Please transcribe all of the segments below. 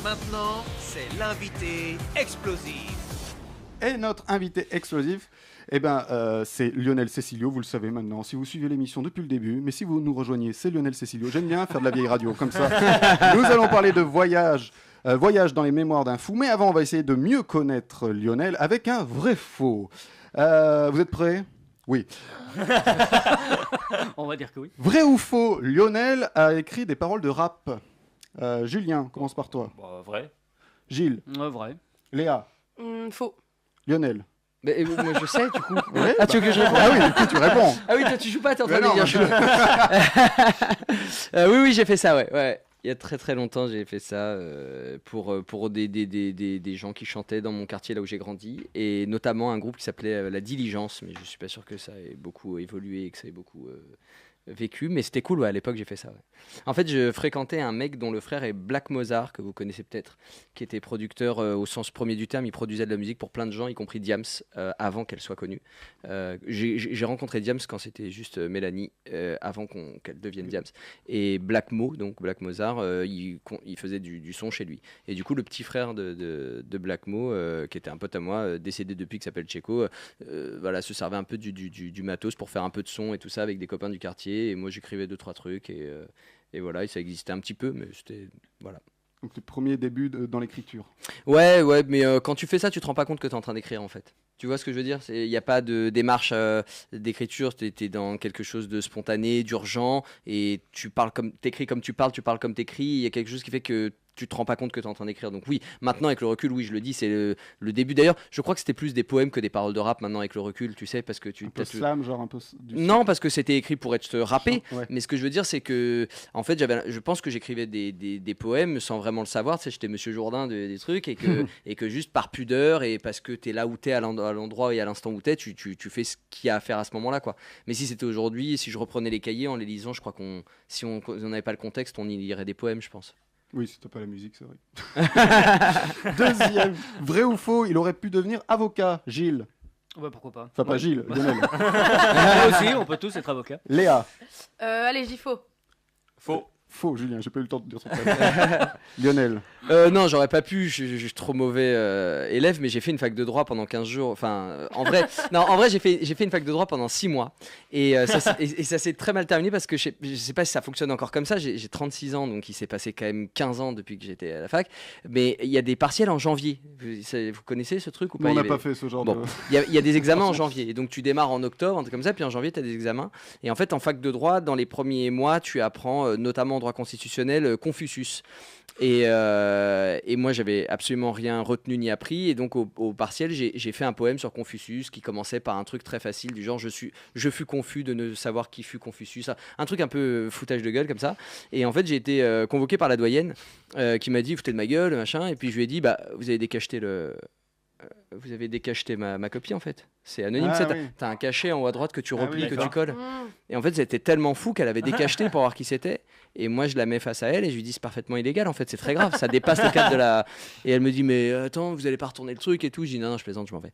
Maintenant, c'est l'invité explosif. Et notre invité explosif, c'est Lionel Cecilio, vous le savez maintenant, si vous suivez l'émission depuis le début, mais si vous nous rejoignez, c'est Lionel Cecilio. J'aime bien faire de la vieille radio, comme ça. Nous allons parler de voyage dans les mémoires d'un fou, mais avant, on va essayer de mieux connaître Lionel avec un vrai faux. Vous êtes prêts ? Oui. On va dire que oui. Vrai ou faux, Lionel a écrit des paroles de rap. Julien, commence par toi. Vrai. Gilles. Vrai. Léa. Faux. Lionel. Mais moi je sais du coup. Ouais, Tu veux que je réponde ? Ah oui, du coup tu réponds. Ah oui, toi tu joues pas, t'es en train Mais de non, dire. Oui, j'ai fait ça, ouais. Il y a très très longtemps, j'ai fait ça pour des gens qui chantaient dans mon quartier là où j'ai grandi, et notamment un groupe qui s'appelait La Diligence, mais je suis pas sûr que ça ait beaucoup évolué et que ça ait beaucoup vécu, mais c'était cool, ouais, à l'époque j'ai fait ça. Ouais. En fait, je fréquentais un mec dont le frère est Black Mozart, que vous connaissez peut-être, qui était producteur au sens premier du terme. Il produisait de la musique pour plein de gens, y compris Diams, avant qu'elle soit connue. J'ai rencontré Diams quand c'était juste Mélanie, avant qu'elle devienne Diams. Et Black Mo, donc Black Mozart, il faisait du son chez lui. Et du coup, le petit frère de Black Mo, qui était un pote à moi, décédé depuis, qui s'appelle Checo, se servait un peu du matos pour faire un peu de son et tout ça avec des copains du quartier. Et moi j'écrivais 2-3 trucs et voilà, et ça existait un petit peu, mais c'était voilà. Donc le premier début dans l'écriture. Ouais, mais quand tu fais ça, tu te rends pas compte que tu es en train d'écrire en fait. Tu vois ce que je veux dire ? Il n'y a pas de démarche d'écriture, tu es dans quelque chose de spontané, d'urgent, et t'écris comme tu parles comme t'écris. Il y a quelque chose qui fait que tu te rends pas compte que tu es en train d'écrire. Donc oui, maintenant avec le recul, oui, je le dis, c'est le début. D'ailleurs, je crois que c'était plus des poèmes que des paroles de rap maintenant avec le recul, tu sais, parce que tu... Un peu slam, genre un peu... Non, parce que c'était écrit pour être rappé, ouais. Mais ce que je veux dire, c'est que, en fait, je pense que j'écrivais des poèmes sans vraiment le savoir, tu sais, j'étais Monsieur Jourdain des trucs, et que juste par pudeur, et parce que t'es là où t'es, à l'endroit et à l'instant où t'es, tu fais ce qu'il y a à faire à ce moment-là, quoi. Mais si c'était aujourd'hui, si je reprenais les cahiers en les lisant, je crois si on n'avait pas le contexte, on y lirait des poèmes, je pense. Oui, si t'as pas la musique, c'est vrai. Deuxième, vrai ou faux, il aurait pu devenir avocat, Gilles. Ouais, pourquoi pas. Enfin, pas Gilles, Lionel. Moi aussi, on peut tous être avocats. Léa. Allez, j'y faux. Faux. Faux, Julien, j'ai pas eu le temps de dire son prénom. Lionel. Non, j'aurais pas pu, je suis trop mauvais élève, mais j'ai fait une fac de droit pendant 15 jours. Enfin, en vrai, j'ai fait une fac de droit pendant 6 mois. Et ça s'est très mal terminé parce que je sais pas si ça fonctionne encore comme ça. J'ai 36 ans, donc il s'est passé quand même 15 ans depuis que j'étais à la fac. Mais il y a des partiels en janvier. Vous connaissez ce truc ou pas ? On n'a pas fait ce genre de... Il y a des examens en janvier. Et donc tu démarres en octobre, un truc comme ça, puis en janvier, tu as des examens. Et en fait, en fac de droit, dans les premiers mois, tu apprends notamment en droit constitutionnel Confucius. Et moi, j'avais absolument rien retenu ni appris. Et donc, au partiel, j'ai fait un poème sur Confucius qui commençait par un truc très facile du genre je fus confus de ne savoir qui fut Confucius. Un truc un peu foutage de gueule comme ça. Et en fait, j'ai été convoqué par la doyenne qui m'a dit foutez de ma gueule, machin. Et puis, je lui ai dit vous avez décacheté ma copie en fait. C'est anonyme, Ah, oui. oui. T'as un cachet en haut à droite que tu replies, que d'accord. tu colles. Et en fait, c'était tellement fou qu'elle avait décacheté pour voir qui c'était. Et moi, je la mets face à elle et je lui dis c'est parfaitement illégal en fait, c'est très grave, ça dépasse le cadre de la. Et elle me dit mais attends, vous allez pas retourner le truc et tout. Je dis non, je plaisante, je m'en vais.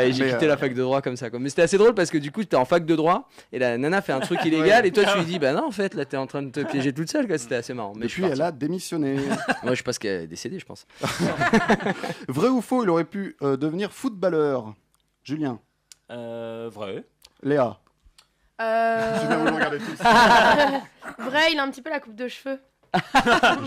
Et j'ai quitté la fac de droit comme ça, quoi. Mais c'était assez drôle parce que du coup, t'es en fac de droit et la nana fait un truc illégal et toi tu lui dis bah non, en fait, là t'es en train de te piéger toute seule, quoi. C'était assez marrant. Mais Depuis, elle a démissionné. Moi, je pense qu'elle est décédée, je pense. Vrai ou faux, il aurait pu devenir footballeur, Julien. Vrai. Léa. Vrai, vous me regardez tous. il a un petit peu la coupe de cheveux.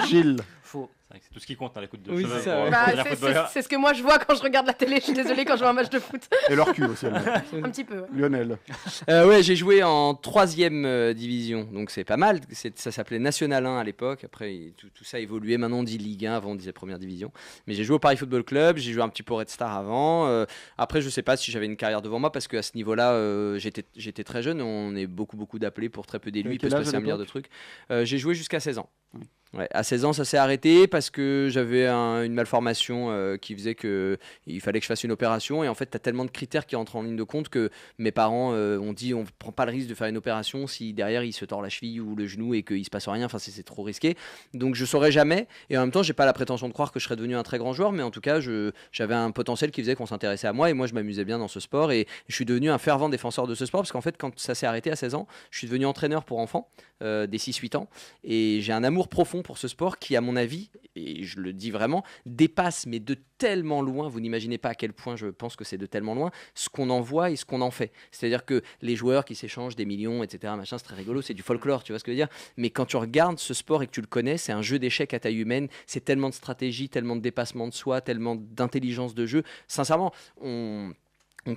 Gilles. Faux. C'est vrai que c'est tout ce qui compte, hein, les coups de Oui, cheveux. c'est ça, pour ouais. devenir footballeur. C'est ce que moi je vois quand je regarde la télé. Je suis désolée quand je vois un match de foot. Et leur cul aussi. Elle. Un petit peu. Ouais. Lionel. Ouais, j'ai joué en 3e division, donc c'est pas mal. Ça s'appelait National 1 à l'époque. Après, tout ça a évolué. Maintenant, on dit Ligue 1. Avant, on disait Première Division. Mais j'ai joué au Paris Football Club. J'ai joué un petit peu au Red Star avant. Après, je sais pas si j'avais une carrière devant moi parce qu'à ce niveau-là, j'étais très jeune. On est beaucoup d'appelés pour très peu d'élus. Il peut se passer un milliard de trucs. J'ai joué jusqu'à 16 ans. Ouais, à 16 ans, ça s'est arrêté parce que j'avais une malformation qui faisait qu'il fallait que je fasse une opération. Et en fait, tu as tellement de critères qui entrent en ligne de compte que mes parents ont dit on ne prend pas le risque de faire une opération si derrière il se tord la cheville ou le genou et qu'il se passe rien. Enfin, c'est trop risqué. Donc, je saurais jamais. Et en même temps, j'ai pas la prétention de croire que je serais devenu un très grand joueur. Mais en tout cas, j'avais un potentiel qui faisait qu'on s'intéressait à moi. Et moi, je m'amusais bien dans ce sport. Et je suis devenu un fervent défenseur de ce sport parce qu'en fait, quand ça s'est arrêté à 16 ans, je suis devenu entraîneur pour enfants des 6-8 ans. Et j'ai un amour profond pour ce sport qui, à mon avis, et je le dis vraiment, dépasse, mais de tellement loin, vous n'imaginez pas à quel point je pense que c'est de tellement loin, ce qu'on en voit et ce qu'on en fait. C'est-à-dire que les joueurs qui s'échangent des millions, etc., machin, c'est très rigolo, c'est du folklore, tu vois ce que je veux dire. Mais quand tu regardes ce sport et que tu le connais, c'est un jeu d'échecs à taille humaine, c'est tellement de stratégie, tellement de dépassement de soi, tellement d'intelligence de jeu. Sincèrement, on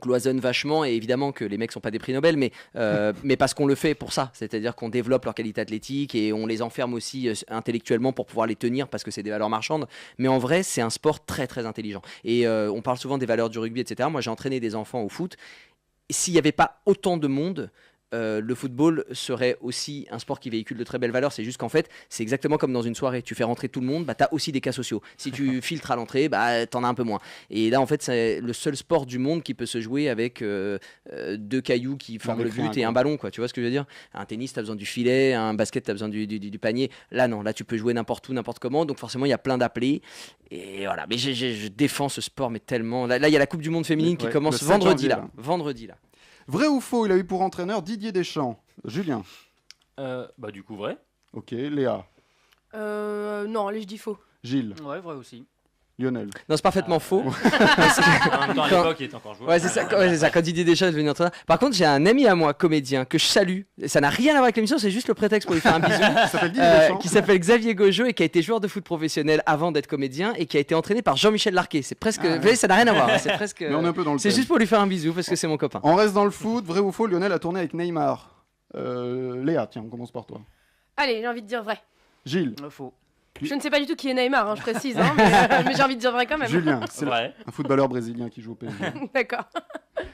cloisonne vachement et évidemment que les mecs sont pas des prix Nobel mais parce qu'on le fait pour ça, c'est-à-dire qu'on développe leur qualité athlétique et on les enferme aussi intellectuellement pour pouvoir les tenir parce que c'est des valeurs marchandes, mais en vrai c'est un sport très très intelligent et on parle souvent des valeurs du rugby, etc. Moi j'ai entraîné des enfants au foot, s'il n'y avait pas autant de monde, le football serait aussi un sport qui véhicule de très belles valeurs. C'est juste qu'en fait, c'est exactement comme dans une soirée. Tu fais rentrer tout le monde, bah, tu as aussi des cas sociaux. Si tu filtres à l'entrée, bah, tu en as un peu moins. Et là, en fait, c'est le seul sport du monde qui peut se jouer avec deux cailloux qui forment le but et un ballon. Quoi. Tu vois ce que je veux dire? Un tennis, tu as besoin du filet. Un basket, tu as besoin du panier. Là, non. Là, tu peux jouer n'importe où, n'importe comment. Donc, forcément, il y a plein d'appelés. Et voilà. Mais je défends ce sport, mais tellement. Là, il y a la Coupe du Monde féminine qui commence vendredi. Vendredi, là. Vrai ou faux, il a eu pour entraîneur Didier Deschamps. Julien. Bah du coup, vrai. Ok, Léa. Non, allez, je dis faux. Gilles. Ouais, vrai aussi. Lionel. Non, c'est parfaitement faux. En même temps, à l'époque, il était encore joueur. Ouais, c'est ça. Quand Didier Deschamps est devenu entraîneur. Par contre, j'ai un ami à moi, comédien, que je salue. Ça n'a rien à voir avec l'émission, c'est juste le prétexte pour lui faire un bisou. Ça s'appelle Didier Deschamps. Qui s'appelle Xavier Gojo et qui a été joueur de foot professionnel avant d'être comédien et qui a été entraîné par Jean-Michel Larquet. C'est presque. Vous voyez, ça n'a rien à voir. C'est presque. Mais on est un peu dans le C'est thème. juste pour lui faire un bisou parce que c'est mon copain. On reste dans le foot. Vrai ou faux, Lionel a tourné avec Neymar. Léa, tiens, on commence par toi. Allez, j'ai envie de dire vrai. Gilles. Faux. Je ne sais pas du tout qui est Neymar, hein, je précise, hein, mais j'ai envie de dire vrai quand même. Julien, c'est Vrai. un footballeur brésilien qui joue au PSG. D'accord.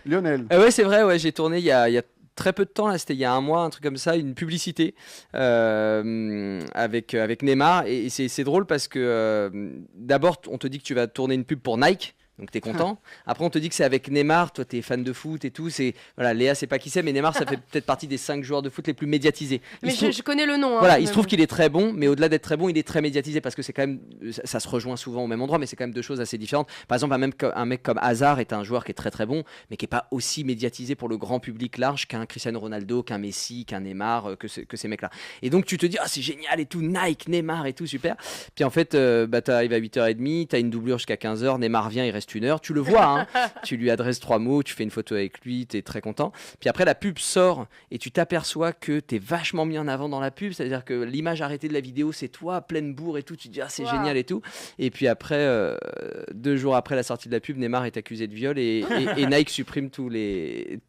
Lionel. Ouais, c'est vrai, ouais, j'ai tourné il y a très peu de temps, là, c'était il y a un mois, un truc comme ça, une publicité avec Neymar. Et c'est drôle parce que d'abord, on te dit que tu vas tourner une pub pour Nike. Donc t'es content. Après on te dit que c'est avec Neymar, toi t'es fan de foot et tout. Voilà, Léa c'est pas qui c'est, mais Neymar ça fait peut-être partie des 5 joueurs de foot les plus médiatisés. Mais je connais le nom. Hein, voilà, il se trouve qu'il est très bon, mais au-delà d'être très bon, il est très médiatisé parce que c'est quand même, ça se rejoint souvent au même endroit, mais c'est quand même deux choses assez différentes. Par exemple, un mec comme Hazard est un joueur qui est très très bon, mais qui est pas aussi médiatisé pour le grand public large qu'un Cristiano Ronaldo, qu'un Messi, qu'un Neymar, que ces mecs-là. Et donc tu te dis, ah c'est génial et tout, Nike, Neymar et tout, super. Puis en fait, t'arrives à 8h30, t'as une doublure jusqu'à 15h, Neymar vient, il reste 1 heure, tu le vois, hein, tu lui adresses 3 mots, tu fais une photo avec lui, t'es très content. Puis après la pub sort et tu t'aperçois que t'es vachement mis en avant dans la pub, c'est-à-dire que l'image arrêtée de la vidéo c'est toi, pleine bourre et tout, tu te dis ah c'est génial et tout. Et puis après, 2 jours après la sortie de la pub, Neymar est accusé de viol et Nike supprime toutes les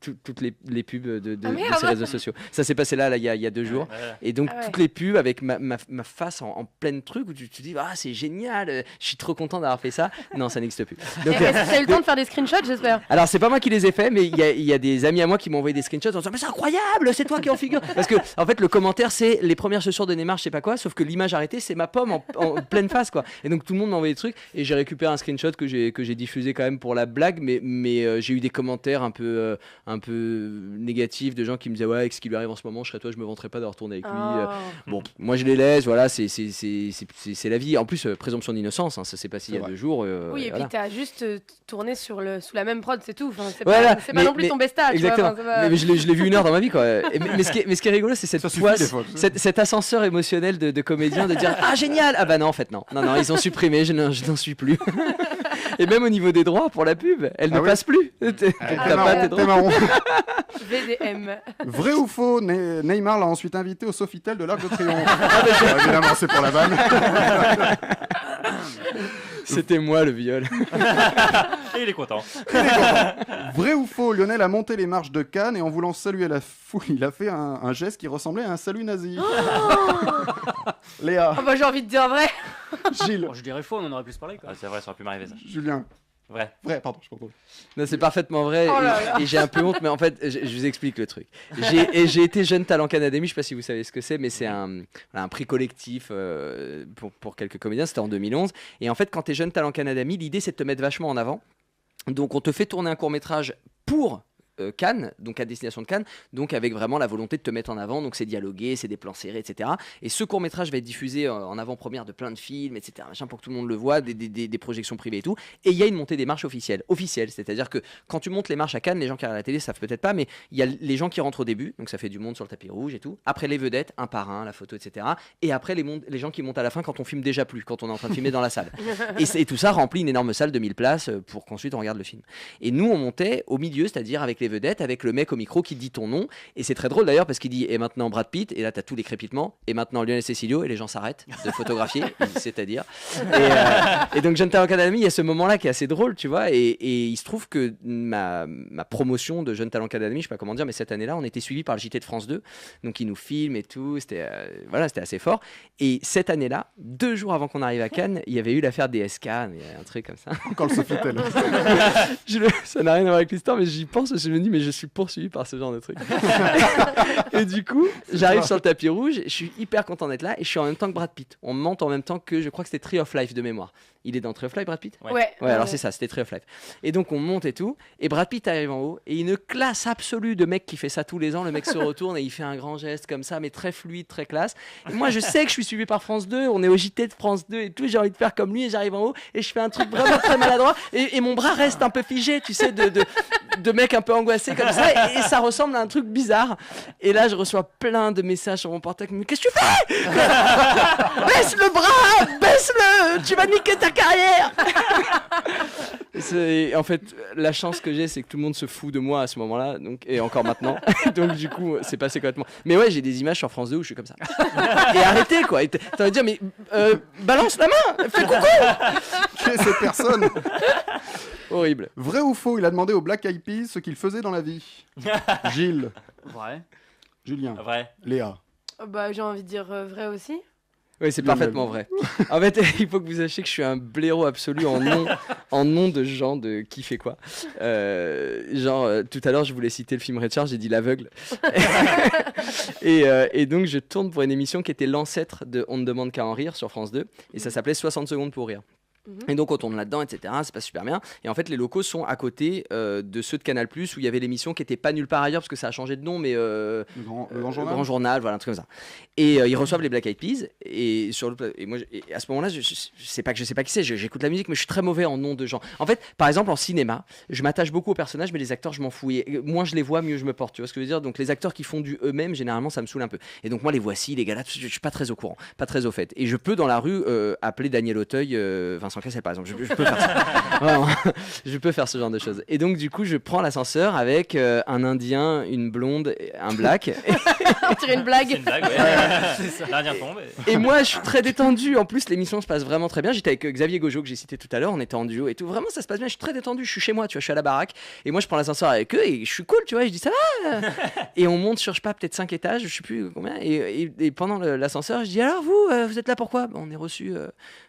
pubs de ses réseaux sociaux. Ça s'est passé là il y a 2 jours. Et donc toutes les pubs avec ma face en pleine truc où tu te dis ah c'est génial, je suis trop content d'avoir fait ça. Non, ça n'existe plus. Donc, t'as eu le temps de faire des screenshots, j'espère? Alors c'est pas moi qui les ai fait, mais il y a des amis à moi qui m'ont envoyé des screenshots en disant mais c'est incroyable, c'est toi qui en figure. Parce que en fait le commentaire c'est les premières chaussures de Neymar, je sais pas quoi, sauf que l'image arrêtée c'est ma pomme en pleine face quoi. Et donc tout le monde m'a envoyé des trucs et j'ai récupéré un screenshot que j'ai diffusé quand même pour la blague, mais j'ai eu des commentaires un peu négatifs de gens qui me disaient ouais avec ce qui lui arrive en ce moment, je serais toi, je me vanterais pas d'avoir tourné avec lui. Bon, moi je les laisse, voilà, c'est la vie. En plus présomption d'innocence, hein, ça s'est passé il y a 2 jours. Oui, et voilà. puis t'as juste tourné sous la même prod, c'est tout. Enfin, c'est Voilà, pas non plus ton besta. Exactement. Tu vois, mais je l'ai vu 1 heure dans ma vie, quoi. Mais ce qui est rigolo, c'est cet ascenseur émotionnel de comédien de dire ah génial, ah bah non en fait non, ils ont supprimé, je n'en suis plus. Et même au niveau des droits pour la pub, elle ne passe plus. T'as pas tes droits. marrant. VDM. Vrai ou faux, Neymar l'a ensuite invité au Sofitel de l'Arc de Triomphe. Évidemment, c'est pour la vanne. C'était moi le viol. Et il est content. Vrai ou faux, Lionel a monté les marches de Cannes et en voulant saluer la foule, il a fait un geste qui ressemblait à un salut nazi. Léa. Oh bah j'ai envie de dire vrai. Gilles. Bon, je dirais faux, on en aurait pu se parler quoi. Ah, c'est vrai, ça aurait pu m'arriver ça. Julien. Vrai. Vrai, pardon, je comprends. Non, c'est parfaitement vrai. Oh là là. Et j'ai un peu honte, mais en fait, je vous explique le truc. J'ai été Jeune Talent Academy, je sais pas si vous savez ce que c'est, mais c'est un prix collectif pour quelques comédiens. C'était en 2011. Et en fait, quand tu es Jeune Talent Academy, l'idée c'est de te mettre vachement en avant. Donc, on te fait tourner un court-métrage pour Cannes, donc à destination de Cannes, donc avec vraiment la volonté de te mettre en avant. Donc c'est dialogué, c'est des plans serrés, etc. Et ce court-métrage va être diffusé en avant-première de plein de films, etc. Machin, pour que tout le monde le voit, des projections privées et tout. Et il y a une montée des marches officielle, c'est-à-dire que quand tu montes les marches à Cannes, les gens qui regardent la télé savent peut-être pas, mais il y a les gens qui rentrent au début, donc ça fait du monde sur le tapis rouge et tout. Après les vedettes, un par un, la photo, etc. Et après les gens qui montent à la fin quand on filme déjà plus, quand on est en train de filmer dans la salle. Et tout ça remplit une énorme salle de 1000 places pour qu'ensuite on regarde le film. Et nous on montait au milieu, c'est-à-dire avec les vedettes, avec le mec au micro qui dit ton nom. Et c'est très drôle d'ailleurs parce qu'il dit et maintenant Brad Pitt, et là t'as tous les crépitements, et maintenant Lionel Cecilio, et les gens s'arrêtent de photographier, c'est-à-dire. Et donc Jeune Talent Academy, il y a ce moment-là qui est assez drôle, tu vois. Et il se trouve que ma promotion de Jeune Talent Academy, je sais pas comment dire, mais cette année-là, on était suivi par le JT de France 2, donc ils nous filment et tout. C'était c'était assez fort. Et cette année-là, 2 jours avant qu'on arrive à Cannes, il y avait eu l'affaire DSK, mais un truc comme ça. Encore le Sofitel. Ça n'a rien à voir avec l'histoire, mais j'y pense, je me dis, mais je suis poursuivi par ce genre de truc. Et du coup, j'arrive sur le tapis rouge, je suis hyper content d'être là, et je suis en même temps que Brad Pitt. On monte en même temps que, je crois que c'était Tree of Life de mémoire. Il est dans Tree of Life, Brad Pitt ? Ouais. Alors c'est ça, c'était Tree of Life. Et donc on monte et tout, et Brad Pitt arrive en haut, et une classe absolue de mec qui fait ça tous les ans. Le mec se retourne et il fait un grand geste comme ça, mais très fluide, très classe. Et moi je sais que je suis suivi par France 2, on est au JT de France 2 et tout, j'ai envie de faire comme lui, et j'arrive en haut, et je fais un truc vraiment très maladroit, et mon bras reste un peu figé, tu sais, de mec un peu angoissé comme ça, et ça ressemble à un truc bizarre. Et là je reçois plein de messages sur mon portable, mais qu'est-ce que tu fais ? Baisse le bras, baisse-le, tu vas niquer ta carrière. En fait, la chance que j'ai, c'est que tout le monde se fout de moi à ce moment-là, donc, et encore maintenant. Donc du coup, c'est passé complètement. Mais ouais, j'ai des images sur France 2 où je suis comme ça. Et arrêtez quoi. Et t'as envie de dire, mais balance la main, fais coucou. Qui est cette personne ? Horrible. Vrai ou faux, il a demandé aux Black Eyed Peas ce qu'ils faisaient dans la vie. Gilles, Vrai. Julien, Vrai. Léa. Bah, j'ai envie de dire vrai aussi. Oui, c'est parfaitement vrai. En fait, il faut que vous sachiez que je suis un blaireau absolu en nom de gens de qui fait quoi. Tout à l'heure, je voulais citer le film Richard, j'ai dit L'Aveugle. Et donc, je tourne pour une émission qui était l'ancêtre de On ne demande qu'à en rire sur France 2. Et ça s'appelait 60 secondes pour rire. Et donc on tourne là-dedans, etc. Ça passe super bien. Et en fait, les locaux sont à côté de ceux de Canal+, où il y avait l'émission qui était pas nulle part ailleurs parce que ça a changé de nom, mais Le grand journal, voilà, un truc comme ça. Et ils reçoivent les Black Eyed Peas. Et moi, à ce moment-là, je sais pas qui c'est. J'écoute la musique, mais je suis très mauvais en nom de gens. En fait, par exemple, en cinéma, je m'attache beaucoup aux personnages, mais les acteurs, je m'en fous. Et moins je les vois, mieux je me porte. Tu vois ce que je veux dire ? Donc les acteurs qui font du eux-mêmes, généralement, ça me saoule un peu. Et donc moi, les voici, les gars là, je suis pas très au courant, pas très au fait. Et je peux dans la rue appeler Daniel Auteuil, Vincent Cassel, par exemple. Je peux faire ça. Vraiment, je peux faire ce genre de choses. Et donc, du coup, je prends l'ascenseur avec un Indien, une blonde, un black. On tirait une blague. C'est une blague, ouais. C'est ça. L'Indien tombe. Et moi, je suis très détendu. En plus, l'émission se passe vraiment très bien. J'étais avec Xavier Gojo, que j'ai cité tout à l'heure. On était en duo et tout. Vraiment, ça se passe bien. Je suis très détendu. Je suis chez moi, tu vois. Je suis à la baraque. Et moi, je prends l'ascenseur avec eux et je suis cool, tu vois. Et je dis ça va. Et on monte sur, je sais pas, peut-être 5 étages. Je sais plus combien. Et pendant l'ascenseur, je dis alors, vous êtes là pourquoi ? On est reçus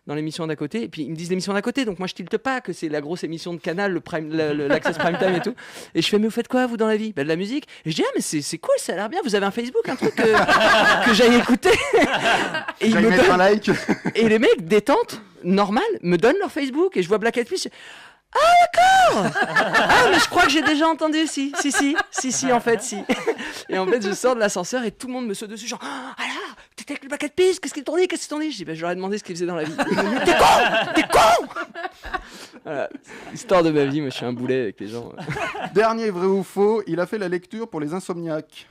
dans l'émission d'à côté. Et puis, ils me disent l'émission d'à côté. Donc, moi, je tilte pas que c'est la grosse émission de Canal, l'Access Prime Time et tout. Et je fais, mais vous faites quoi, vous, dans la vie ? De la musique. Et je dis, mais c'est cool, ça a l'air bien. Vous avez un Facebook, un truc que j'aille écouter. Et ils me mettre donnent un like. Et les mecs, détente, normal, me donnent leur Facebook. Et je vois Black Eyed Peas. Ah d'accord. Ah mais je crois que j'ai déjà entendu si en fait si. Et en fait je sors de l'ascenseur et tout le monde me saute dessus genre alors t'étais avec le Black Eyed Peas, qu'est-ce qu'ils t'ont dit, je dis je leur ai demandé ce qu'ils faisaient dans la vie. Ils m'ont dit, t'es con. Voilà, histoire de ma vie, moi je suis un boulet avec les gens. Dernier vrai ou faux, il a fait la lecture pour les insomniaques.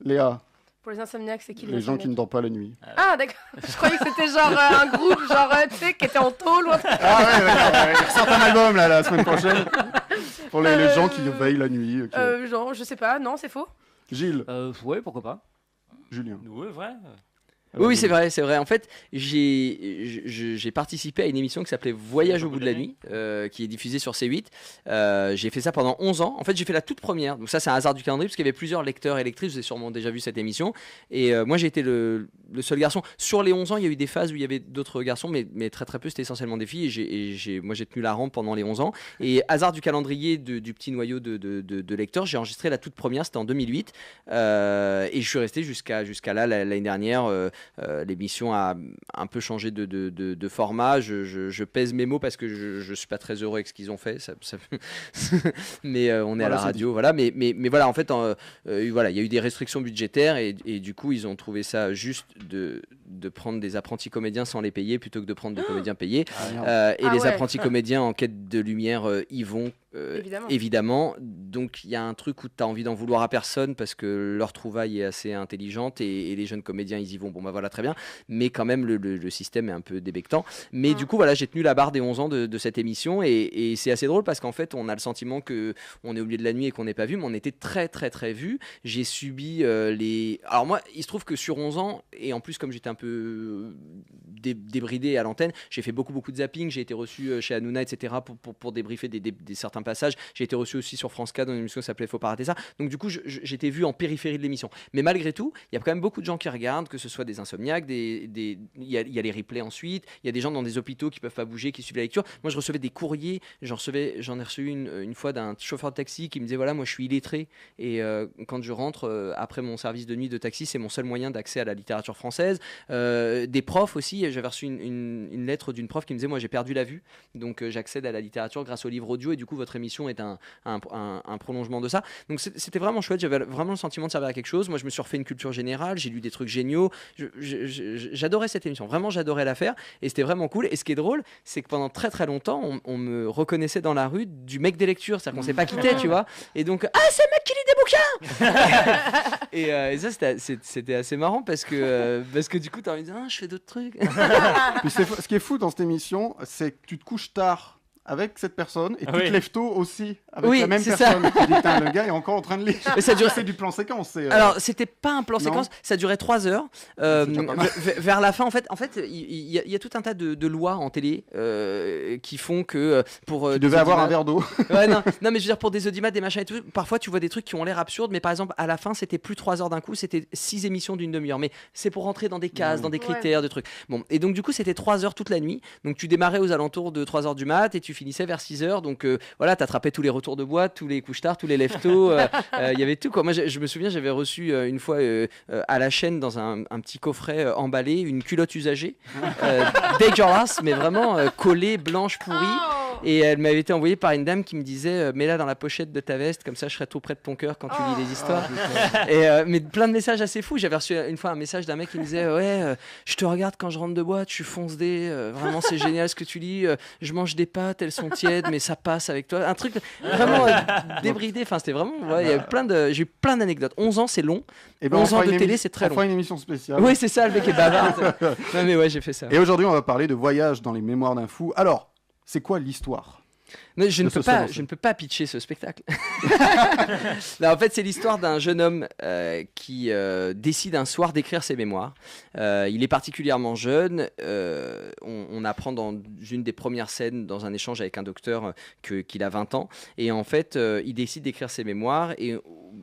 Léa, Pour les insomniaques, c'est qui les gens qui ne dorment pas la nuit. Ah d'accord. Je croyais que c'était genre un groupe, genre tu sais, qui était en tôle ou un truc. Ah ouais, il ressort un album là, la semaine prochaine. Pour les gens qui veillent la nuit. Genre, je sais pas, non, c'est faux. Gilles, Ouais, pourquoi pas. Julien. Ouais, vrai. Oui, c'est vrai. En fait, j'ai participé à une émission qui s'appelait Voyage au bout de la nuit, qui est diffusée sur C8. J'ai fait ça pendant 11 ans. En fait, j'ai fait la toute première. Donc ça, c'est un hasard du calendrier, parce qu'il y avait plusieurs lecteurs et lectrices. Vous avez sûrement déjà vu cette émission. Et moi, j'ai été le seul garçon. Sur les 11 ans, il y a eu des phases où il y avait d'autres garçons, mais très très peu, c'était essentiellement des filles. Moi, j'ai tenu la rampe pendant les 11 ans. Et hasard du calendrier du petit noyau de lecteurs, j'ai enregistré la toute première, c'était en 2008. Et je suis resté jusqu'à là, l'année dernière. l'émission a un peu changé de format. Je pèse mes mots parce que je suis pas très heureux avec ce qu'ils ont fait. Mais on est à la radio, voilà. Mais voilà, en fait, voilà, il y a eu des restrictions budgétaires et du coup, ils ont trouvé ça juste de prendre des apprentis comédiens sans les payer plutôt que de prendre des comédiens payés. Les apprentis comédiens en quête de lumière y vont. Évidemment. Donc il y a un truc où tu as envie d'en vouloir à personne parce que leur trouvaille est assez intelligente et les jeunes comédiens ils y vont, bon bah voilà, très bien, mais quand même le système est un peu débectant. Mais du coup voilà, j'ai tenu la barre des 11 ans de cette émission et c'est assez drôle parce qu'en fait on a le sentiment qu'on est au milieu de la nuit et qu'on n'est pas vu, mais on était très très très vu. J'ai subi alors moi il se trouve que sur 11 ans, et en plus comme j'étais un peu débridé à l'antenne, j'ai fait beaucoup de zapping, j'ai été reçu chez Hanouna, etc. pour débriefer des certains passages. J'ai été reçu aussi sur France 4 dans une émission qui s'appelait Faut pas rater ça. Donc du coup, j'étais vu en périphérie de l'émission. Mais malgré tout, il y a quand même beaucoup de gens qui regardent, que ce soit des insomniaques, il y a les replays ensuite, il y a des gens dans des hôpitaux qui peuvent pas bouger, qui suivent la lecture. Moi, je recevais des courriers, j'en ai reçu une fois d'un chauffeur de taxi qui me disait voilà, moi je suis illettré et quand je rentre après mon service de nuit de taxi, c'est mon seul moyen d'accès à la littérature française. Des profs aussi, j'avais reçu une lettre d'une prof qui me disait moi j'ai perdu la vue, donc j'accède à la littérature grâce au livre audio et du coup votre émission est un prolongement de ça. Donc c'était vraiment chouette, j'avais vraiment le sentiment de servir à quelque chose. Moi je me suis refait une culture générale, j'ai lu des trucs géniaux, j'adorais cette émission, vraiment j'adorais la faire et c'était vraiment cool. Et ce qui est drôle, c'est que pendant très très longtemps on me reconnaissait dans la rue du mec des lectures, c'est-à-dire qu'on s'est pas quitté, tu vois, et donc c'est le mec qui lit des bouquins et ça c'était assez marrant parce que du coup t'as envie de dire je fais d'autres trucs. Puis ce qui est fou dans cette émission, c'est que tu te couches tard avec cette personne et tu te lèves tôt aussi avec la même personne. Tu dis, le gars est encore en train de lire. Mais ça durait, c'est du plan séquence. Alors c'était pas un plan séquence, ça durait 3 heures. Vers la fin, en fait, il y a tout un tas de lois en télé qui font que pour. Tu devais avoir un verre d'eau. Non, mais je veux dire pour des audimat, des machins et tout. Parfois, tu vois des trucs qui ont l'air absurdes, mais par exemple, à la fin, c'était plus 3 heures d'un coup, c'était 6 émissions d'une demi-heure. Mais c'est pour rentrer dans des cases, dans des critères, des trucs. Bon, et donc du coup, c'était 3 heures toute la nuit. Donc tu démarrais aux alentours de 3 heures du mat et tu finissait vers 6 heures. Donc voilà, t'attrapais tous les retours de boîte, tous les couches tard, tous les lève-tôt. Il y avait tout, quoi. Moi, je me souviens, j'avais reçu une fois à la chaîne dans un petit coffret emballé une culotte usagée, dégueulasse, mais vraiment collée, blanche, pourrie. Et elle m'avait été envoyée par une dame qui me disait mets-la dans la pochette de ta veste, comme ça je serai tout près de ton cœur quand tu lis les histoires. Mais plein de messages assez fous. J'avais reçu une fois un message d'un mec qui me disait je te regarde quand je rentre de boîte, je suis fonce-dé, vraiment c'est génial ce que tu lis, je mange des pâtes, elles sont tièdes mais ça passe avec toi. Un truc vraiment débridé, enfin c'était vraiment il y avait j'ai eu plein d'anecdotes. 11 ans c'est long, 11 ans de télé c'est très long. On fera une émission spéciale. Oui c'est ça, le mec est bavard. Non mais ouais, j'ai fait ça. Et aujourd'hui on va parler de voyage dans les mémoires d'un fou. Alors c'est quoi l'histoire ? Mais je ne peux pas pitcher ce spectacle. Non, en fait, c'est l'histoire d'un jeune homme qui décide un soir d'écrire ses mémoires. Il est particulièrement jeune. On apprend dans une des premières scènes, dans un échange avec un docteur, qu'il a 20 ans. Et en fait, il décide d'écrire ses mémoires. Et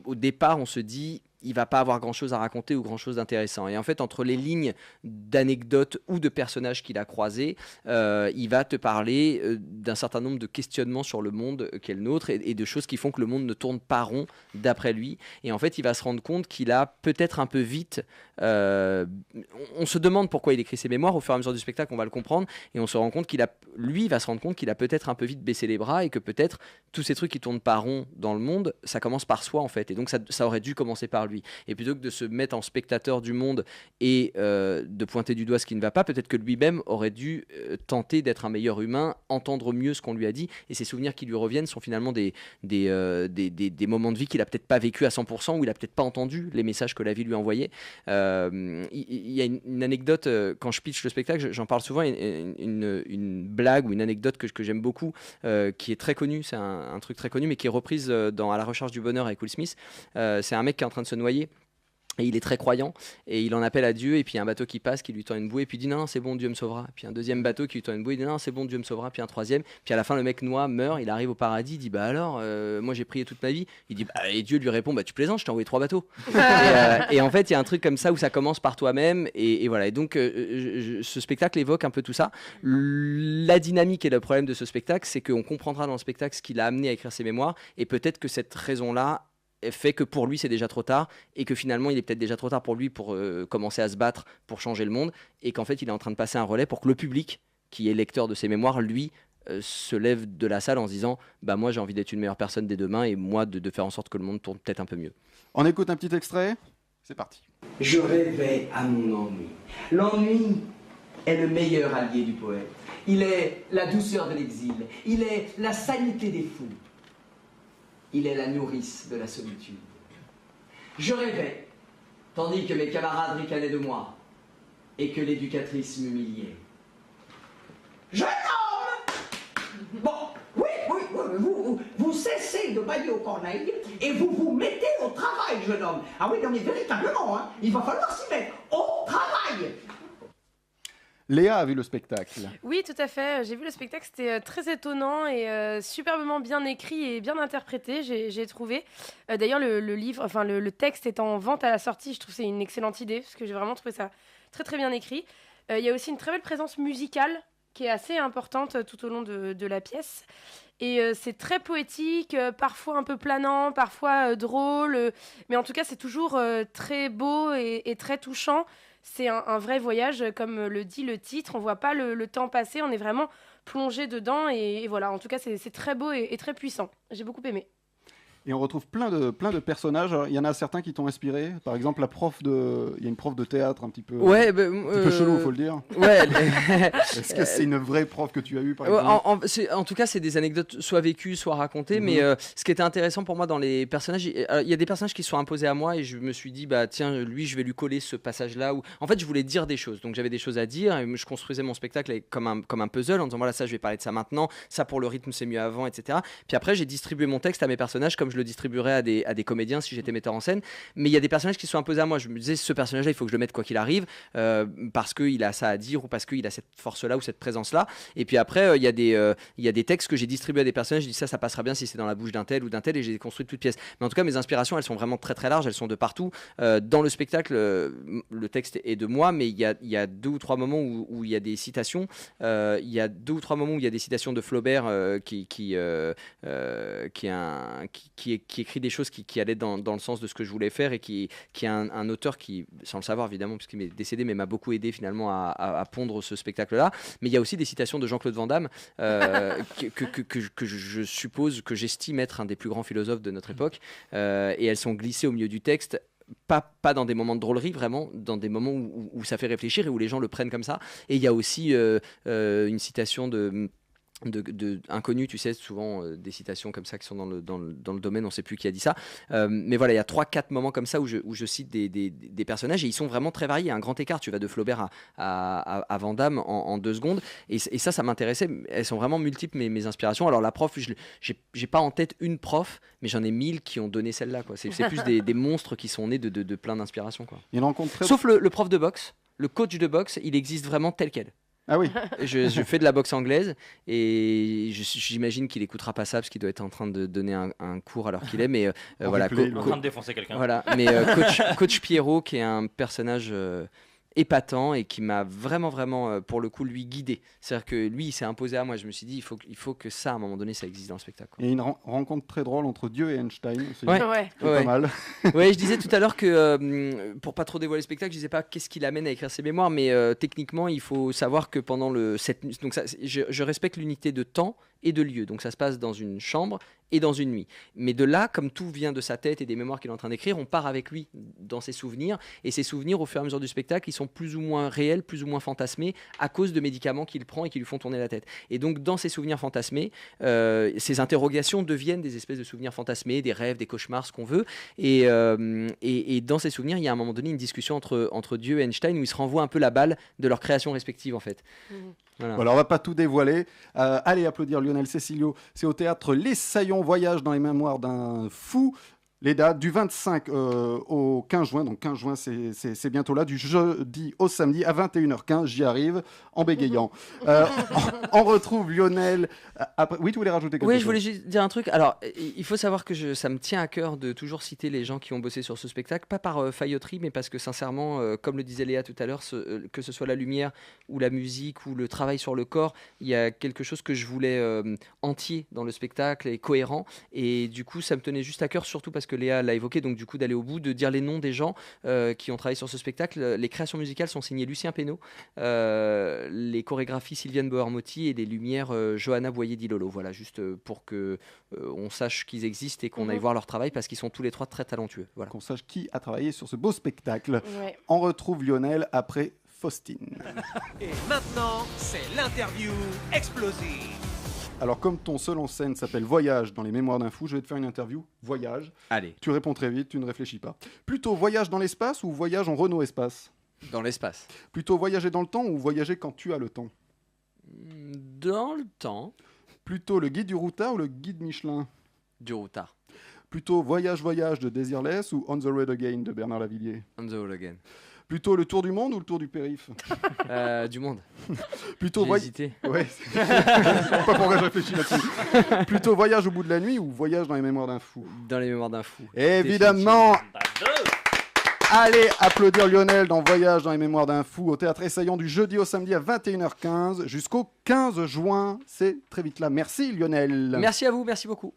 au départ, on se dit il va pas avoir grand chose à raconter ou grand chose d'intéressant. Et en fait, entre les lignes d'anecdotes ou de personnages qu'il a croisés, il va te parler d'un certain nombre de questionnements sur le monde qu'est le nôtre et de choses qui font que le monde ne tourne pas rond d'après lui. Et en fait, il va se rendre compte qu'il a peut-être un peu vite. On se demande pourquoi il écrit ses mémoires. Au fur et à mesure du spectacle, on va le comprendre. Et on se rend compte lui va se rendre compte qu'il a peut-être un peu vite baissé les bras et que peut-être tous ces trucs qui tournent pas rond dans le monde, ça commence par soi en fait. Et donc ça aurait dû commencer par lui. Et plutôt que de se mettre en spectateur du monde et de pointer du doigt ce qui ne va pas, peut-être que lui-même aurait dû tenter d'être un meilleur humain, entendre mieux ce qu'on lui a dit, et ces souvenirs qui lui reviennent sont finalement des moments de vie qu'il a peut-être pas vécu à 100%, où il a peut-être pas entendu les messages que la vie lui envoyait. Il y a une anecdote, quand je pitch le spectacle, j'en parle souvent, une blague ou une anecdote que j'aime beaucoup, qui est très connue, c'est un truc très connu, mais qui est reprise dans À la recherche du bonheur avec Will Smith. C'est un mec qui est en train de se noyer. Et il est très croyant et il en appelle à Dieu, et puis il y a un bateau qui passe qui lui tend une bouée et puis il dit non c'est bon, Dieu me sauvera. Puis un deuxième bateau qui lui tend une bouée, il dit non c'est bon, Dieu me sauvera. Puis un troisième, puis à la fin le mec noie, meurt, il arrive au paradis, il dit bah alors moi j'ai prié toute ma vie. Il dit bah, et Dieu lui répond bah tu plaisantes, je t'ai envoyé 3 bateaux. Et en fait il y a un truc comme ça où ça commence par toi-même et voilà. Et donc ce spectacle évoque un peu tout ça. La dynamique et le problème de ce spectacle, c'est qu'on comprendra dans le spectacle ce qui l'a amené à écrire ses mémoires, et peut-être que cette raison-là fait que pour lui c'est déjà trop tard et que finalement il est peut-être déjà trop tard pour lui pour commencer à se battre pour changer le monde et qu'en fait il est en train de passer un relais pour que le public qui est lecteur de ses mémoires lui se lève de la salle en se disant bah moi j'ai envie d'être une meilleure personne dès demain et moi de faire en sorte que le monde tourne peut-être un peu mieux. On écoute un petit extrait. C'est parti. Je rêvais à mon ennui. L'ennui est le meilleur allié du poète. Il est la douceur de l'exil. Il est la sanité des fous. Il est la nourrice de la solitude. Je rêvais, tandis que mes camarades ricanaient de moi et que l'éducatrice m'humiliait. Jeune homme! Bon, oui, vous cessez de bailler aux corneilles et vous vous mettez au travail, jeune homme. Ah oui, non mais véritablement, hein, il va falloir s'y mettre au travail. Léa a vu le spectacle. Oui, tout à fait. J'ai vu le spectacle, c'était très étonnant et superbement bien écrit et bien interprété, j'ai trouvé. D'ailleurs, le texte est en vente à la sortie. Je trouve que c'est une excellente idée parce que j'ai vraiment trouvé ça très très bien écrit. Il y a aussi une très belle présence musicale qui est assez importante tout au long de la pièce. Et c'est très poétique, parfois un peu planant, parfois drôle. Mais en tout cas, c'est toujours très beau et très touchant. C'est un vrai voyage, comme le dit le titre. On ne voit pas le temps passer, on est vraiment plongé dedans. Et voilà, en tout cas, c'est très beau et très puissant. J'ai beaucoup aimé. Et on retrouve plein de personnages. Alors, il y en a certains qui t'ont inspiré. Par exemple, il y a une prof de théâtre un petit peu, un petit peu chelou, faut le dire. Ouais. Est-ce que c'est une vraie prof que tu as eue, par exemple? En tout cas, c'est des anecdotes soit vécues, soit racontées. Mais ce qui était intéressant pour moi dans les personnages, il y a des personnages qui se sont imposés à moi et je me suis dit, bah tiens, lui, je vais lui coller ce passage-là. Où... En fait, je voulais dire des choses. Donc j'avais des choses à dire et je construisais mon spectacle comme un puzzle en disant, voilà, ça, je vais parler de ça maintenant. Ça, pour le rythme, c'est mieux avant, etc. Puis après, j'ai distribué mon texte à mes personnages comme je le distribuerais à des comédiens si j'étais metteur en scène. Mais il y a des personnages qui sont imposés à moi. Je me disais, ce personnage-là, il faut que je le mette quoi qu'il arrive, parce qu'il a ça à dire ou parce qu'il a cette force-là ou cette présence-là. Et puis après, il y a des textes que j'ai distribués à des personnages. Je dis ça passera bien si c'est dans la bouche d'un tel ou d'un tel, et j'ai construit toute pièce. Mais en tout cas, mes inspirations, elles sont vraiment très très larges. Elles sont de partout. Dans le spectacle, le texte est de moi, mais il y a 2 ou 3 moments où il y a des citations. Il y a 2 ou 3 moments où il y a des citations de Flaubert qui écrit des choses qui allaient dans le sens de ce que je voulais faire et qui est un auteur qui, sans le savoir évidemment puisqu'il est décédé, mais m'a beaucoup aidé finalement à pondre ce spectacle-là. Mais il y a aussi des citations de Jean-Claude Van Damme que je suppose, que j'estime être un des plus grands philosophes de notre époque, et elles sont glissées au milieu du texte. Pas dans des moments de drôlerie, vraiment dans des moments où ça fait réfléchir et où les gens le prennent comme ça. Et il y a aussi une citation de inconnus, tu sais, souvent des citations comme ça qui sont dans le domaine, on ne sait plus qui a dit ça. Mais voilà, il y a 3-4 moments comme ça où je cite des personnages et ils sont vraiment très variés. Un grand écart, tu vas de Flaubert à Van Damme en 2 secondes. Et ça m'intéressait. Elles sont vraiment multiples, mes inspirations. Alors la prof, j'ai pas en tête une prof, mais j'en ai 1000 qui ont donné celle-là, quoi. C'est plus des monstres qui sont nés de plein d'inspirations, quoi. Il y a une rencontre très... Sauf le prof de boxe, le coach de boxe, il existe vraiment tel quel. Ah oui. Je fais de la boxe anglaise et j'imagine qu'il écoutera pas ça parce qu'il doit être en train de donner un cours alors qu'il est, mais voilà. En train de défoncer quelqu'un. Voilà, mais coach Pierrot, qui est un personnage épatant et qui m'a vraiment pour le coup lui guidé. C'est-à-dire que lui il s'est imposé à moi. Je me suis dit il faut que ça à un moment donné ça existe dans le spectacle. Il y a une rencontre très drôle entre Dieu et Einstein. C'est Ouais. pas mal. Ouais, je disais tout à l'heure que pour pas trop dévoiler le spectacle, je disais pas qu'est-ce qui l'amène à écrire ses mémoires, mais techniquement il faut savoir que pendant donc ça, je respecte l'unité de temps et de lieu. Donc ça se passe dans une chambre et dans une nuit. Mais de là, comme tout vient de sa tête et des mémoires qu'il est en train d'écrire, on part avec lui dans ses souvenirs. Et ces souvenirs, au fur et à mesure du spectacle, ils sont plus ou moins réels, plus ou moins fantasmés à cause de médicaments qu'il prend et qui lui font tourner la tête. Et donc, dans ces souvenirs fantasmés, ces interrogations deviennent des espèces de souvenirs fantasmés, des rêves, des cauchemars, ce qu'on veut. Et dans ces souvenirs, il y a à un moment donné une discussion entre Dieu et Einstein où ils se renvoient un peu la balle de leur création respective, en fait. Voilà. Voilà, on va pas tout dévoiler. Allez applaudir Lionel Cecilio. C'est au théâtre Les Saillons, voyage dans les mémoires d'un fou. Les dates du 25 au 15 juin, donc 15 juin c'est bientôt là, du jeudi au samedi à 21h15, j'y arrive en bégayant. On retrouve Lionel. Après... Oui, tu voulais rajouter quelque chose? Oui, je voulais juste dire un truc. Alors, il faut savoir que ça me tient à cœur de toujours citer les gens qui ont bossé sur ce spectacle, pas par failloterie, mais parce que sincèrement, comme le disait Léa tout à l'heure, que ce soit la lumière ou la musique ou le travail sur le corps, il y a quelque chose que je voulais entier dans le spectacle et cohérent. Et du coup, ça me tenait juste à cœur, surtout parce que Léa l'a évoqué, donc du coup d'aller au bout, de dire les noms des gens qui ont travaillé sur ce spectacle. Les créations musicales sont signées Lucien Pénaud, les chorégraphies Sylviane Boermotti et les lumières Johanna Boyer-Dilolo. Voilà, juste pour que on sache qu'ils existent et qu'on aille voir leur travail parce qu'ils sont tous les trois très talentueux. Voilà. Qu'on sache qui a travaillé sur ce beau spectacle. Ouais. On retrouve Lionel après Faustine. Et maintenant, c'est l'interview explosive. Alors, comme ton seul en scène s'appelle Voyage dans les mémoires d'un fou, je vais te faire une interview Voyage. Allez, Tu réponds très vite, tu ne réfléchis pas. Plutôt voyage dans l'espace ou voyage en Renault Espace? dans l'espace. Plutôt voyager dans le temps ou voyager quand tu as le temps? Dans le temps, Plutôt le guide du routard ou le guide Michelin? du routard. Plutôt Voyage Voyage de Desireless ou On the Road Again de Bernard Lavillier? On the wall again. Plutôt le tour du monde ou le tour du périph'? Du monde. Plutôt J'ai hésité. Ouais. Je sais pas pourquoi je réfléchis là-dessus. Plutôt voyage au bout de la nuit ou voyage dans les mémoires d'un fou? Dans les mémoires d'un fou. Évidemment. Bravo. Allez applaudir Lionel dans Voyage dans les mémoires d'un fou au Théâtre Essaillant du jeudi au samedi à 21h15 jusqu'au 15 juin. C'est très vite là. Merci Lionel. Merci à vous, merci beaucoup.